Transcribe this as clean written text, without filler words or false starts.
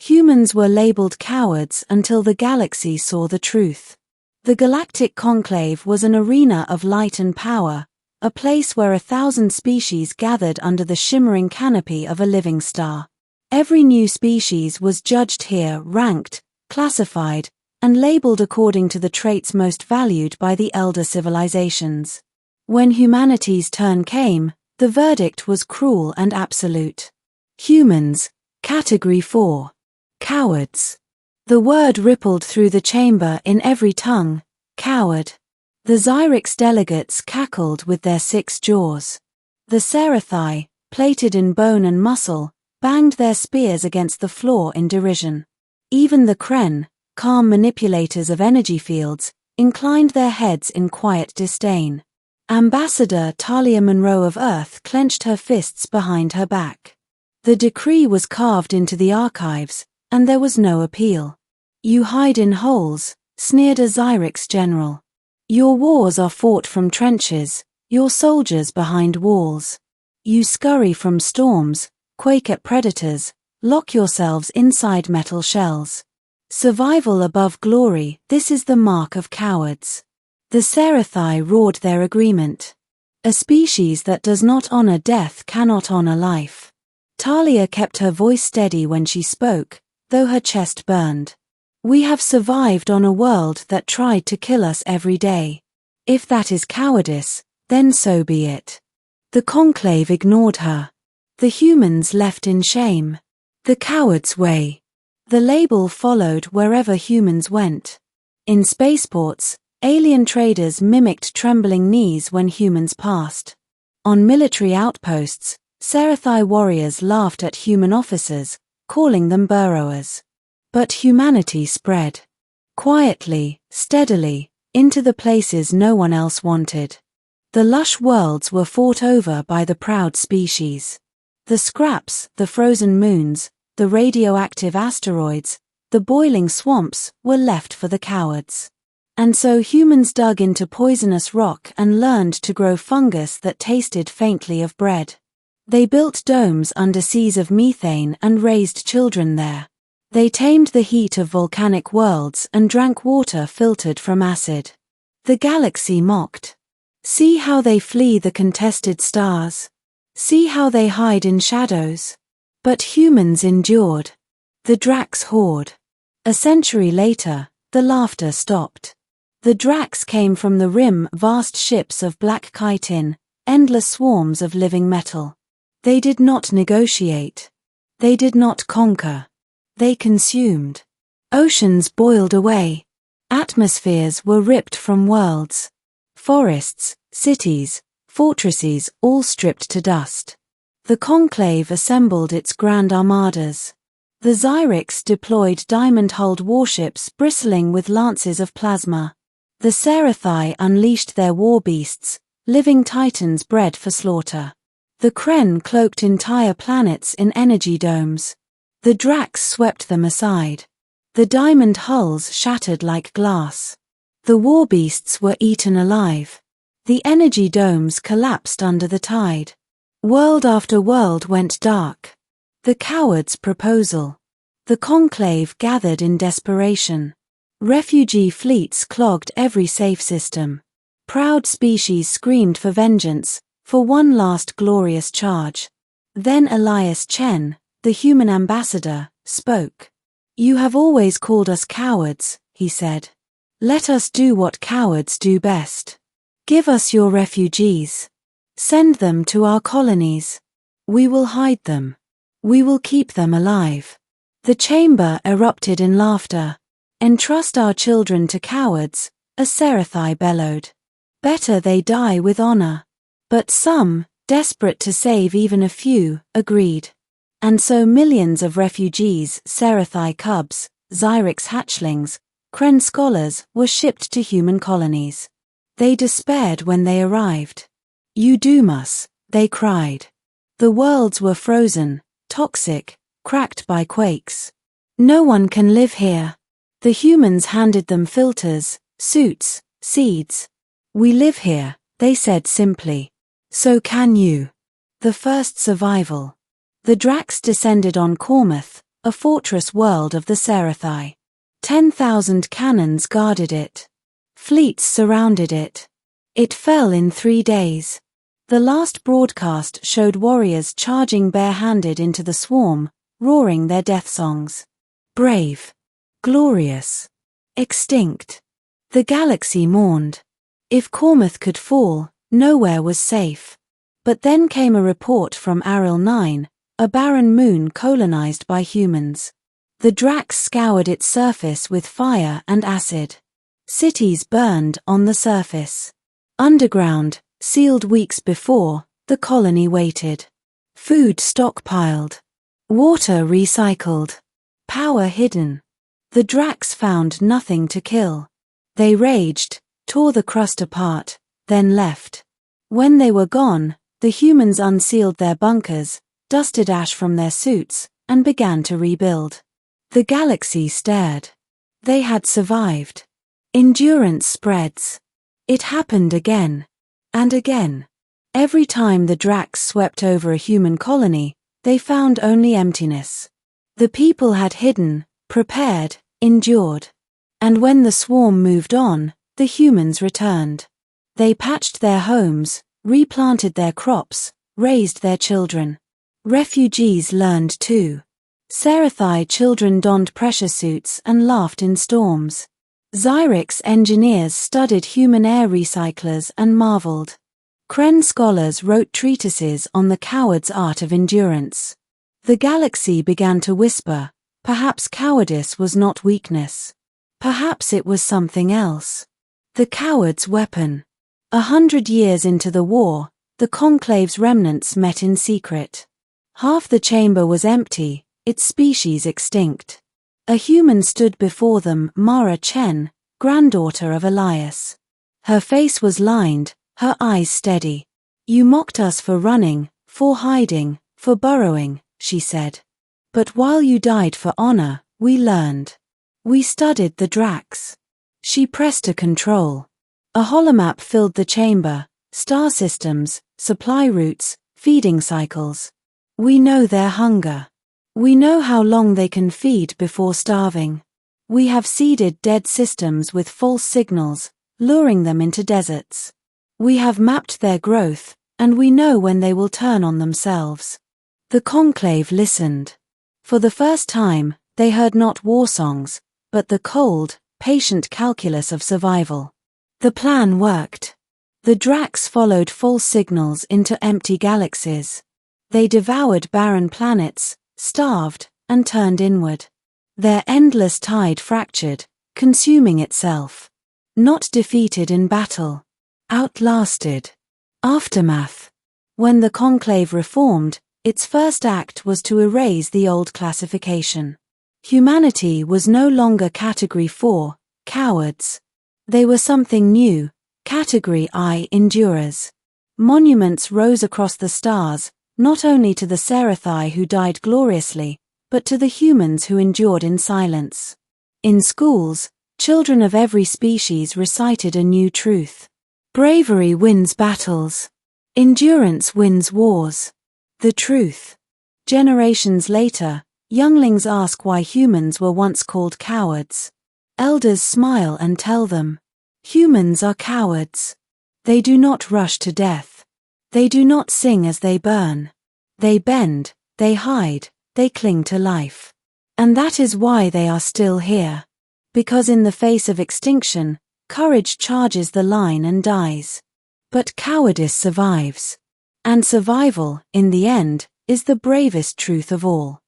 Humans were labeled cowards until the galaxy saw the truth. The Galactic Conclave was an arena of light and power, a place where 1,000 species gathered under the shimmering canopy of a living star. Every new species was judged here, ranked, classified, and labeled according to the traits most valued by the elder civilizations. When humanity's turn came, the verdict was cruel and absolute. Humans, Category 4. Cowards. The word rippled through the chamber in every tongue, coward. The Xyrix delegates cackled with their 6 jaws. The Seraphai, plated in bone and muscle, banged their spears against the floor in derision. Even the Kren, calm manipulators of energy fields, inclined their heads in quiet disdain. Ambassador Talia Monroe of Earth clenched her fists behind her back. The decree was carved into the archives, and there was no appeal. You hide in holes, sneered a Xyrix general. Your wars are fought from trenches, your soldiers behind walls. You scurry from storms, quake at predators, lock yourselves inside metal shells. Survival above glory, this is the mark of cowards. The Seraphai roared their agreement. A species that does not honor death cannot honor life. Talia kept her voice steady when she spoke, though her chest burned. We have survived on a world that tried to kill us every day. If that is cowardice, then so be it. The Conclave ignored her. The humans left in shame. The coward's way. The label followed wherever humans went. In spaceports, alien traders mimicked trembling knees when humans passed. On military outposts, Seraphai warriors laughed at human officers, calling them burrowers. But humanity spread. Quietly, steadily, into the places no one else wanted. The lush worlds were fought over by the proud species. The scraps, the frozen moons, the radioactive asteroids, the boiling swamps were left for the cowards. And so humans dug into poisonous rock and learned to grow fungus that tasted faintly of bread. They built domes under seas of methane and raised children there. They tamed the heat of volcanic worlds and drank water filtered from acid. The galaxy mocked. See how they flee the contested stars. See how they hide in shadows. But humans endured. The Drax horde. A century later, the laughter stopped. The Drax came from the rim, vast ships of black chitin, endless swarms of living metal. They did not negotiate. They did not conquer. They consumed. Oceans boiled away. Atmospheres were ripped from worlds. Forests, cities, fortresses all stripped to dust. The Conclave assembled its grand armadas. The Xyrix deployed diamond-hulled warships bristling with lances of plasma. The Seraphai unleashed their war beasts, living titans bred for slaughter. The Kren cloaked entire planets in energy domes. The Drax swept them aside. The diamond hulls shattered like glass. The war beasts were eaten alive. The energy domes collapsed under the tide. World after world went dark. The coward's proposal. The Conclave gathered in desperation. Refugee fleets clogged every safe system. Proud species screamed for vengeance, for one last glorious charge. Then Elias Chen, the human ambassador, spoke. You have always called us cowards, he said. Let us do what cowards do best. Give us your refugees. Send them to our colonies. We will hide them. We will keep them alive. The chamber erupted in laughter. Entrust our children to cowards, a Seraphai bellowed. Better they die with honor. But some, desperate to save even a few, agreed. And so millions of refugees, Seraphai cubs, Xyrix hatchlings, Kren scholars were shipped to human colonies. They despaired when they arrived. You doom us, they cried. The worlds were frozen, toxic, cracked by quakes. No one can live here. The humans handed them filters, suits, seeds. We live here, they said simply. So can you. The first survival. The Drax descended on Cormath, a fortress world of the Seraphai. 10,000 cannons guarded it. Fleets surrounded it. It fell in 3 days. The last broadcast showed warriors charging barehanded into the swarm, roaring their death songs. Brave. Glorious. Extinct. The galaxy mourned. If Cormouth could fall, nowhere was safe. But then came a report from Aril 9, a barren moon colonized by humans. The Drax scoured its surface with fire and acid. Cities burned on the surface. Underground, sealed weeks before, the colony waited. Food stockpiled. Water recycled. Power hidden. The Drax found nothing to kill. They raged, tore the crust apart, then left. When they were gone, the humans unsealed their bunkers, dusted ash from their suits, and began to rebuild. The galaxy stared. They had survived. Endurance spreads. It happened again. And again. Every time the Drax swept over a human colony, they found only emptiness. The people had hidden, prepared, endured. And when the swarm moved on, the humans returned. They patched their homes, replanted their crops, raised their children. Refugees learned too. Seraphai children donned pressure suits and laughed in storms. Xyrix engineers studied human air recyclers and marveled. Kren scholars wrote treatises on the coward's art of endurance. The galaxy began to whisper, perhaps cowardice was not weakness. Perhaps it was something else. The coward's weapon. 100 years into the war, the conclave's remnants met in secret. Half the chamber was empty, its species extinct. A human stood before them, Mara Chen, granddaughter of Elias. Her face was lined, her eyes steady. You mocked us for running, for hiding, for burrowing, she said. But while you died for honor, we learned. We studied the Drax. She pressed a control. A holomap filled the chamber, star systems, supply routes, feeding cycles. We know their hunger. We know how long they can feed before starving. We have seeded dead systems with false signals, luring them into deserts. We have mapped their growth, and we know when they will turn on themselves. The conclave listened. For the first time, they heard not war songs, but the cold, patient calculus of survival. The plan worked. The Drax followed false signals into empty galaxies. They devoured barren planets, starved, and turned inward. Their endless tide fractured, consuming itself. Not defeated in battle. Outlasted. Aftermath. When the conclave reformed, its first act was to erase the old classification. Humanity was no longer Category 4, cowards. They were something new, Category I, endurers. Monuments rose across the stars, not only to the Seraphai who died gloriously, but to the humans who endured in silence. In schools, children of every species recited a new truth. Bravery wins battles. Endurance wins wars. The truth. Generations later, younglings ask why humans were once called cowards. Elders smile and tell them, humans are cowards. They do not rush to death. They do not sing as they burn. They bend, they hide, they cling to life. And that is why they are still here. Because in the face of extinction, courage charges the line and dies. But cowardice survives. And survival, in the end, is the bravest truth of all.